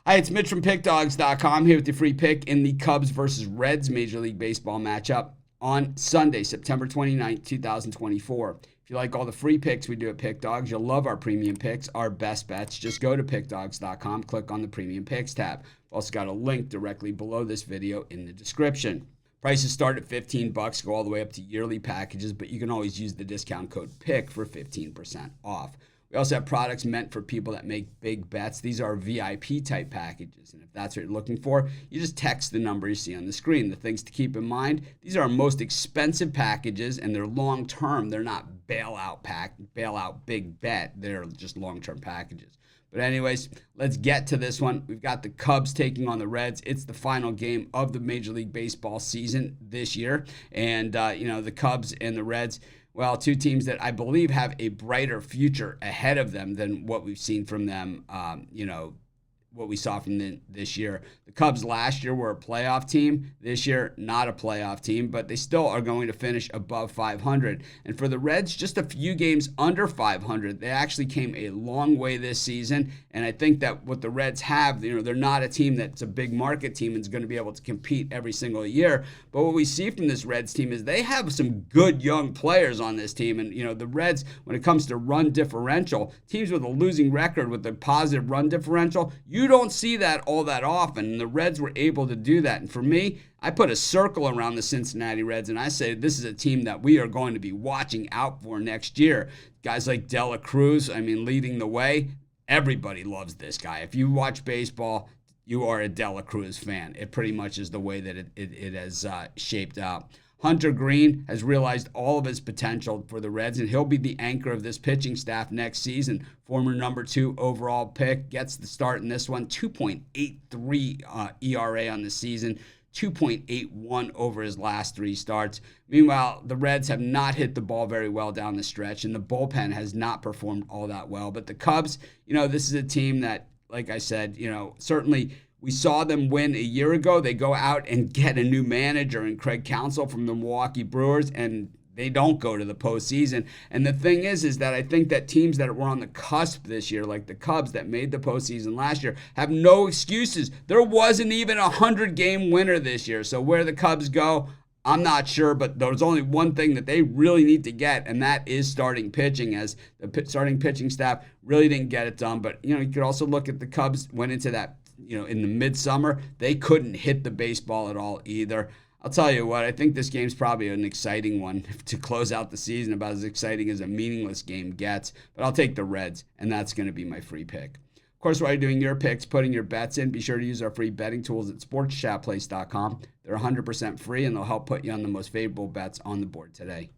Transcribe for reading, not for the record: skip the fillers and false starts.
Hi, it's Mitch from Pickdawgz.com here with your free pick in the Cubs versus Reds Major League Baseball matchup on Sunday, September 29th, 2024. If you like all the free picks we do at Pickdawgz, you'll love our premium picks, our best bets. Just go to Pickdawgz.com, click on the premium picks tab. We've also got a link directly below this video in the description. Prices start at $15, go all the way up to yearly packages, but you can always use the discount code PICK for 15% off. We also have products meant for people that make big bets. These are VIP type packages. And if that's what you're looking for, you just text the number you see on the screen. The things to keep in mind, these are our most expensive packages and they're long term. They're not bailout big bet. They're just long-term packages. But anyways, let's get to this one. We've got the Cubs taking on the Reds. It's the final game of the Major League Baseball season this year. And, the Cubs and the Reds, well, two teams that I believe have a brighter future ahead of them than what we've seen from them, what we saw from this year. The Cubs last year were a playoff team. This year, not a playoff team, but they still are going to finish above 500. And for the Reds, just a few games under 500. They actually came a long way this season. And I think that what the Reds have, they're not a team that's a big market team and is going to be able to compete every single year. But what we see from this Reds team is they have some good young players on this team. And, the Reds, when it comes to run differential, teams with a losing record with a positive run differential, you don't see that all that often, and the Reds were able to do that. And for me, I put a circle around the Cincinnati Reds, and I say this is a team that we are going to be watching out for next year. Guys like De La Cruz, leading the way. Everybody loves this guy. If you watch baseball, you are a De La Cruz fan. It pretty much is the way that it has shaped out. Hunter Green has realized all of his potential for the Reds, and he'll be the anchor of this pitching staff next season. Former number 2 overall pick gets the start in this one. 2.83 ERA on the season, 2.81 over his last 3 starts. Meanwhile, the Reds have not hit the ball very well down the stretch, and the bullpen has not performed all that well. But the Cubs, this is a team that, like I said, certainly we saw them win a year ago. They go out and get a new manager in Craig Counsell from the Milwaukee Brewers, and they don't go to the postseason. And the thing is that I think that teams that were on the cusp this year, like the Cubs that made the postseason last year, have no excuses. There wasn't even a 100-game winner this year. So where the Cubs go, I'm not sure, but there's only one thing that they really need to get, and that is starting pitching, as the starting pitching staff really didn't get it done. But, you could also look at the Cubs went into that, in the midsummer, they couldn't hit the baseball at all either. I'll tell you what, I think this game's probably an exciting one to close out the season, about as exciting as a meaningless game gets. But I'll take the Reds, and that's going to be my free pick. Of course, while you're doing your picks, putting your bets in, be sure to use our free betting tools at sportschatplace.com. They're 100% free, and they'll help put you on the most favorable bets on the board today.